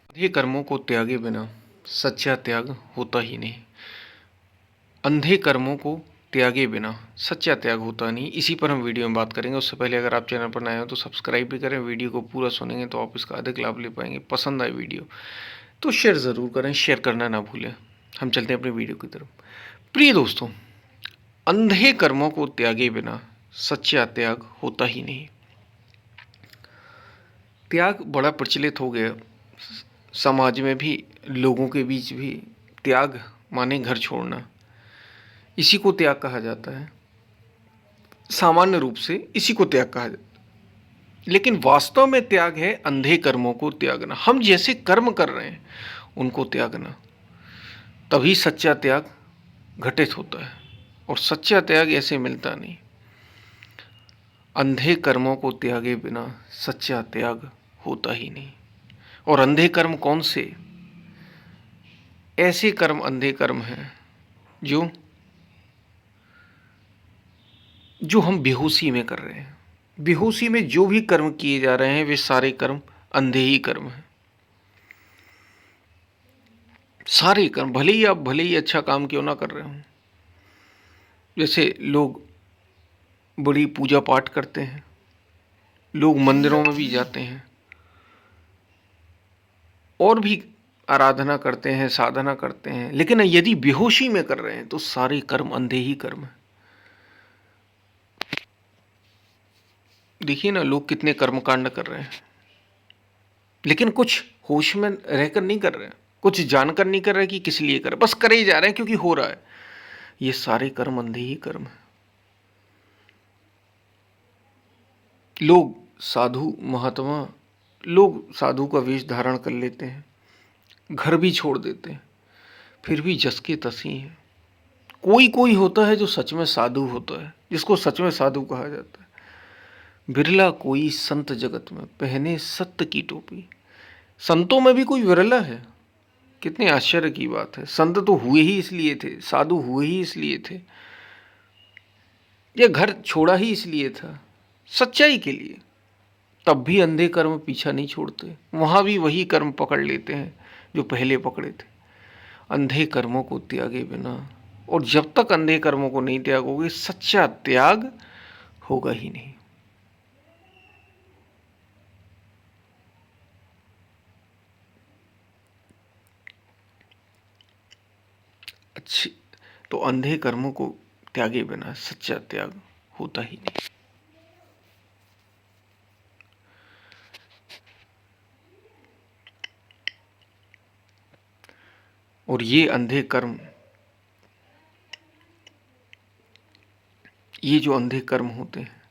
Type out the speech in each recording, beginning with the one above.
अंधे कर्मों को त्यागे बिना सच्चा त्याग होता ही नहीं। अंधे कर्मों को त्यागे बिना सच्चा त्याग होता नहीं। इसी पर हम वीडियो में बात करेंगे। उससे पहले अगर आप चैनल पर नए हो तो सब्सक्राइब भी करें। वीडियो को पूरा सुनेंगे तो आप इसका अधिक लाभ ले पाएंगे। पसंद आए वीडियो तो शेयर ज़रूर करें, शेयर करना ना भूलें। हम चलते हैं अपनी वीडियो की तरफ। प्रिय दोस्तों, अंधे कर्मों को त्यागे बिना सच्चा त्याग होता ही नहीं। त्याग बड़ा प्रचलित हो गया समाज में भी, लोगों के बीच भी। त्याग माने घर छोड़ना, इसी को त्याग कहा जाता है। सामान्य रूप से इसी को त्याग कहा जाता है, लेकिन वास्तव में त्याग है अंधे कर्मों को त्यागना। हम जैसे कर्म कर रहे हैं उनको त्यागना, तभी सच्चा त्याग घटित होता है। और सच्चा त्याग ऐसे मिलता नहीं। अंधे कर्मों को त्यागे बिना सच्चा त्याग होता ही नहीं। और अंधे कर्म कौन से? ऐसे कर्म अंधे कर्म हैं जो हम बेहोशी में कर रहे हैं। बेहोशी में जो भी कर्म किए जा रहे हैं वे सारे कर्म अंधे ही कर्म हैं। सारे कर्म, भले ही अच्छा काम क्यों ना कर रहे हों। जैसे लोग बड़ी पूजा पाठ करते हैं, लोग मंदिरों में भी जाते हैं और भी आराधना करते हैं, साधना करते हैं, लेकिन यदि बेहोशी में कर रहे हैं तो सारे कर्म अंधे ही कर्म हैं। देखिए ना, लोग कितने कर्मकांड कर रहे हैं, लेकिन कुछ होश में रहकर नहीं कर रहे हैं, कुछ जानकर नहीं कर रहे कि किस लिए कर रहे, बस करे ही जा रहे हैं क्योंकि हो रहा है। ये सारे कर्म अंधे ही कर्म हैं। लोग साधु महात्मा, लोग साधु का वेश धारण कर लेते हैं, घर भी छोड़ देते हैं, फिर भी जस के तसी हैं। कोई कोई होता है जो सच में साधु होता है, जिसको सच में साधु कहा जाता है। बिरला कोई संत जगत में पहने सत्य की टोपी। संतों में भी कोई विरला है। कितने आश्चर्य की बात है। संत तो हुए ही इसलिए थे, साधु हुए ही इसलिए थे, ये घर छोड़ा ही इसलिए था, सच्चाई के लिए। तब भी अंधे कर्म पीछा नहीं छोड़ते, वहां भी वही कर्म पकड़ लेते हैं जो पहले पकड़े थे। अंधे कर्मों को त्यागे बिना, और जब तक अंधे कर्मों को नहीं त्यागोगे सच्चा त्याग होगा ही नहीं। अच्छी तो अंधे कर्मों को त्यागे बिना सच्चा त्याग होता ही नहीं। और ये अंधे कर्म, ये जो अंधे कर्म होते हैं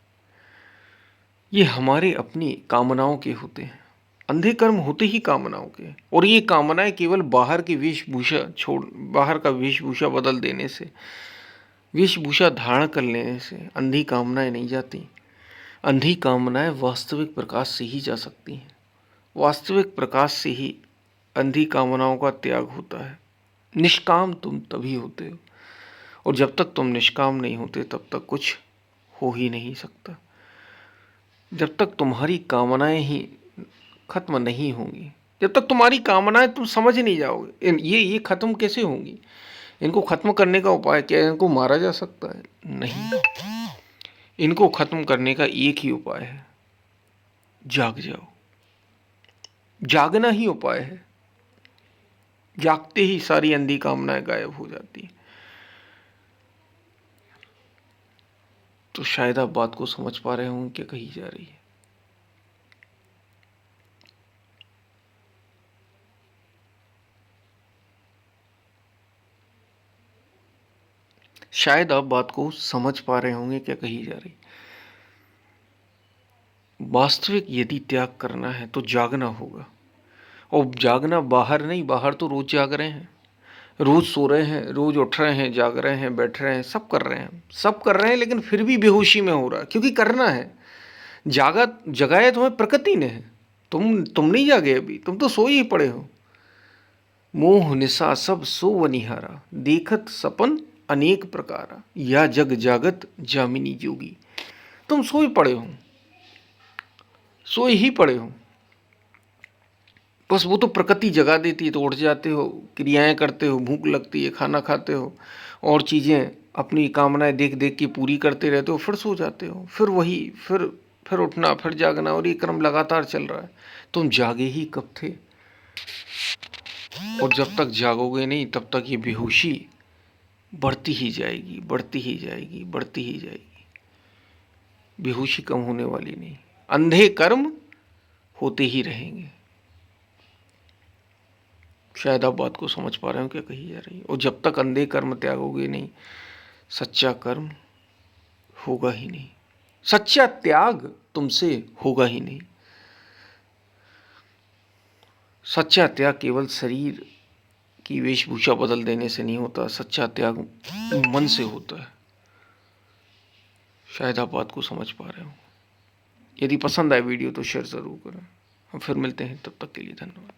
ये हमारे अपनी कामनाओं के होते हैं। अंधे कर्म होते ही कामनाओं के, और ये कामनाएं केवल बाहर की वेशभूषा छोड़, बाहर का वेशभूषा बदल देने से, वेशभूषा धारण कर लेने से अंधी कामनाएं नहीं जाती। अंधी कामनाएं वास्तविक प्रकाश से ही जा सकती हैं। वास्तविक प्रकाश से ही अंधी कामनाओं का त्याग होता है। निष्काम तुम तभी होते हो, और जब तक तुम निष्काम नहीं होते तब तक कुछ हो ही नहीं सकता। जब तक तुम्हारी कामनाएं ही खत्म नहीं होंगी, जब तक तुम्हारी कामनाएं तुम समझ नहीं जाओगे ये खत्म कैसे होंगी, इनको खत्म करने का उपाय क्या है? इनको मारा जा सकता है? नहीं। इनको खत्म करने का एक ही उपाय है, जाग जाओ। जागना ही उपाय है। जागते ही सारी अंधी कामनाएं गायब हो जाती हैं। तो शायद आप बात को समझ पा रहे होंगे क्या कही जा रही है। शायद आप बात को समझ पा रहे होंगे क्या कही जा रही। वास्तविक यदि त्याग करना है तो जागना होगा। और जागना बाहर नहीं, बाहर तो रोज जाग रहे हैं, रोज सो रहे हैं, रोज उठ रहे हैं, जाग रहे हैं, बैठ रहे हैं, सब कर रहे हैं, सब कर रहे हैं, लेकिन फिर भी बेहोशी में हो रहा है क्योंकि करना है। जागा जगाया तुम्हें प्रकृति ने है, तुम नहीं जागे अभी, तुम तो सो ही पड़े हो। मोह निशा सब सो वनिहारा, देखत सपन अनेक प्रकारा, या जग जागत जामिनी जोगी। तुम सोए पड़े हो, सोए ही पड़े हो। बस वो तो प्रकृति जगा देती है, तो उठ जाते हो, क्रियाएं करते हो, भूख लगती है, खाना खाते हो, और चीज़ें अपनी कामनाएं देख देख के पूरी करते रहते हो, फिर सो जाते हो, फिर वही, फिर उठना, फिर जागना, और ये क्रम लगातार चल रहा है। तुम जागे ही कब थे? और जब तक जागोगे नहीं तब तक ये बेहोशी बढ़ती ही जाएगी, बढ़ती ही जाएगी, बढ़ती ही जाएगी। बेहोशी कम होने वाली नहीं। अंधे कर्म होते ही रहेंगे। शायद आप बात को समझ पा रहे हो क्या कही जा रही है। और जब तक अंधे कर्म त्यागोगे नहीं, सच्चा कर्म होगा ही नहीं, सच्चा त्याग तुमसे होगा ही नहीं। सच्चा त्याग केवल शरीर की वेशभूषा बदल देने से नहीं होता, सच्चा त्याग मन से होता है। शायद आप बात को समझ पा रहे हो। यदि पसंद आए वीडियो तो शेयर ज़रूर करें। हम फिर मिलते हैं, तब तक के लिए धन्यवाद।